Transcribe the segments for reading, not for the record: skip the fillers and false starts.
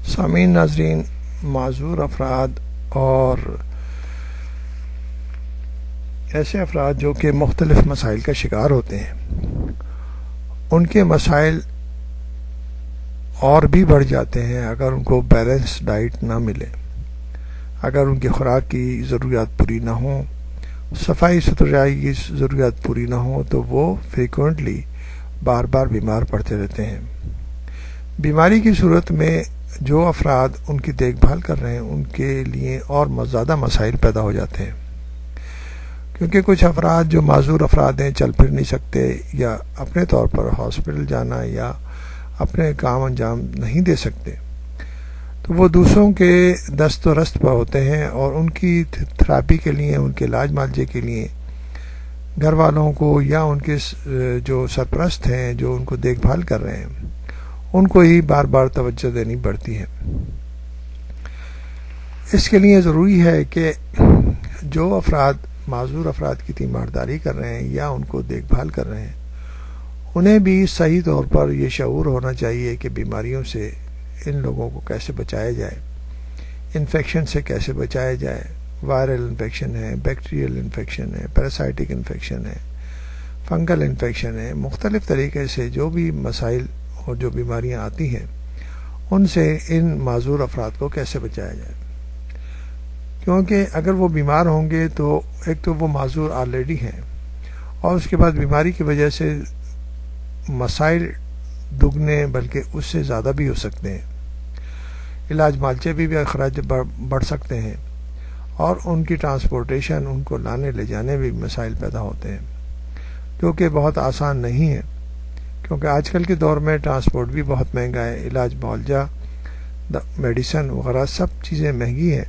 سامعین ناظرین، معذور افراد اور ایسے افراد جو کہ مختلف مسائل کا شکار ہوتے ہیں، ان کے مسائل اور بھی بڑھ جاتے ہیں اگر ان کو بیلنس ڈائٹ نہ ملے، اگر ان کی خوراک کی ضروریات پوری نہ ہوں، صفائی ستھرائی کی ضروریات پوری نہ ہوں، تو وہ فریکوینٹلی بار بار بیمار پڑتے رہتے ہیں۔ بیماری کی صورت میں جو افراد ان کی دیکھ بھال کر رہے ہیں ان کے لیے اور زیادہ مسائل پیدا ہو جاتے ہیں، کیونکہ کچھ افراد جو معذور افراد ہیں، چل پھر نہیں سکتے یا اپنے طور پر ہاسپٹل جانا یا اپنے کام انجام نہیں دے سکتے، تو وہ دوسروں کے دست و رست پر ہوتے ہیں اور ان کی تھراپی کے لیے، ان کے علاج معالجے کے لیے گھر والوں کو یا ان کے جو سرپرست ہیں جو ان کو دیکھ بھال کر رہے ہیں ان کو ہی بار بار توجہ دینی پڑتی ہے۔ اس کے لیے ضروری ہے کہ جو افراد معذور افراد کی تیمارداری کر رہے ہیں یا ان کو دیکھ بھال کر رہے ہیں، انہیں بھی صحیح طور پر یہ شعور ہونا چاہیے کہ بیماریوں سے ان لوگوں کو کیسے بچایا جائے، انفیکشن سے کیسے بچایا جائے۔ وائرل انفیکشن ہے، بیکٹیریل انفیکشن ہے، پیراسائٹک انفیکشن ہے، فنگل انفیکشن ہے، مختلف طریقے سے جو بھی مسائل اور جو بیماریاں آتی ہیں ان سے ان معذور افراد کو کیسے بچایا جائے، کیونکہ اگر وہ بیمار ہوں گے تو ایک تو وہ معذور آلریڈی ہیں اور اس کے بعد بیماری کی وجہ سے مسائل دگنے بلکہ اس سے زیادہ بھی ہو سکتے ہیں، علاج معالجے بھی اخراج بڑھ سکتے ہیں اور ان کی ٹرانسپورٹیشن، ان کو لانے لے جانے بھی مسائل پیدا ہوتے ہیں، جو کہ بہت آسان نہیں ہے، کیونکہ آج کل کے دور میں ٹرانسپورٹ بھی بہت مہنگا ہے، علاج معالجہ، میڈیسن وغیرہ سب چیزیں مہنگی ہیں۔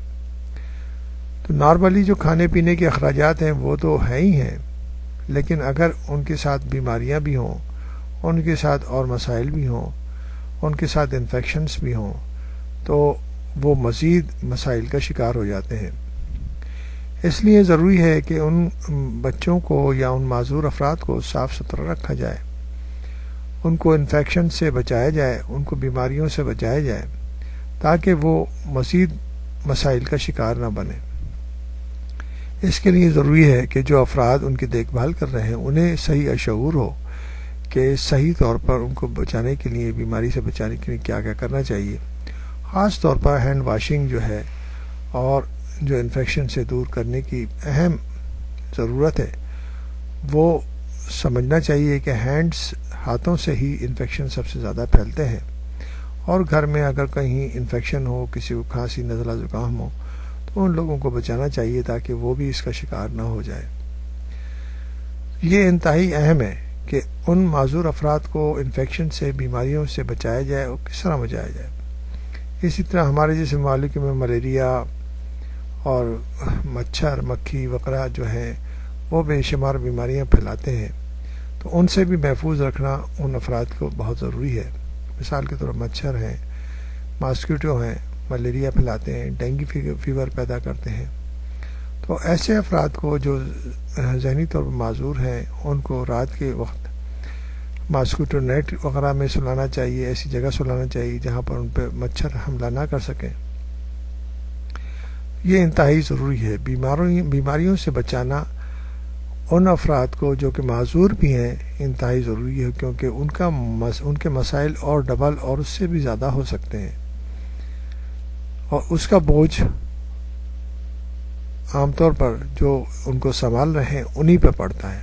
تو نارملی جو کھانے پینے کے اخراجات ہیں وہ تو ہیں ہی ہیں، لیکن اگر ان کے ساتھ بیماریاں بھی ہوں، ان کے ساتھ اور مسائل بھی ہوں، ان کے ساتھ انفیکشنز بھی ہوں، تو وہ مزید مسائل کا شکار ہو جاتے ہیں۔ اس لیے ضروری ہے کہ ان بچوں کو یا ان معذور افراد کو صاف ستھرا رکھا جائے، ان کو انفیکشن سے بچایا جائے، ان کو بیماریوں سے بچایا جائے، تاکہ وہ مزید مسائل کا شکار نہ بنے۔ اس کے لیے ضروری ہے کہ جو افراد ان کی دیکھ بھال کر رہے ہیں انہیں صحیح شعور ہو کہ صحیح طور پر ان کو بچانے کے لیے، بیماری سے بچانے کے لیے کیا کیا کرنا چاہیے۔ خاص طور پر ہینڈ واشنگ جو ہے اور جو انفیکشن سے دور کرنے کی اہم ضرورت ہے، وہ سمجھنا چاہیے کہ ہاتھوں سے ہی انفیکشن سب سے زیادہ پھیلتے ہیں، اور گھر میں اگر کہیں انفیکشن ہو، کسی کو کھانسی، نزلہ، زکام ہو، تو ان لوگوں کو بچانا چاہیے تاکہ وہ بھی اس کا شکار نہ ہو جائے۔ یہ انتہائی اہم ہے کہ ان معذور افراد کو انفیکشن سے، بیماریوں سے بچایا جائے اور کس طرح بچایا جائے۔ اسی طرح ہمارے جیسے ممالک میں ملیریا اور مچھر، مکھی وغیرہ جو ہیں وہ بے شمار بیماریاں پھیلاتے ہیں، تو ان سے بھی محفوظ رکھنا ان افراد کو بہت ضروری ہے۔ مثال کے طور پر مچھر ہیں، ماسکیٹو ہیں، ملیریا پھیلاتے ہیں، ڈینگی فیور پیدا کرتے ہیں، تو ایسے افراد کو جو ذہنی طور پر معذور ہیں ان کو رات کے وقت ماسکیٹو نیٹ وغیرہ میں سلانا چاہیے، ایسی جگہ سلانا چاہیے جہاں پر ان پہ مچھر حملہ نہ کر سکیں۔ یہ انتہائی ضروری ہے۔ بیماریوں سے بچانا ان افراد کو جو کہ معذور بھی ہیں انتہائی ضروری ہے، کیونکہ ان کے مسائل اور ڈبل اور اس سے بھی زیادہ ہو سکتے ہیں، اور اس کا بوجھ عام طور پر جو ان کو سنبھال رہے ہیں انہی پہ پڑتا ہے۔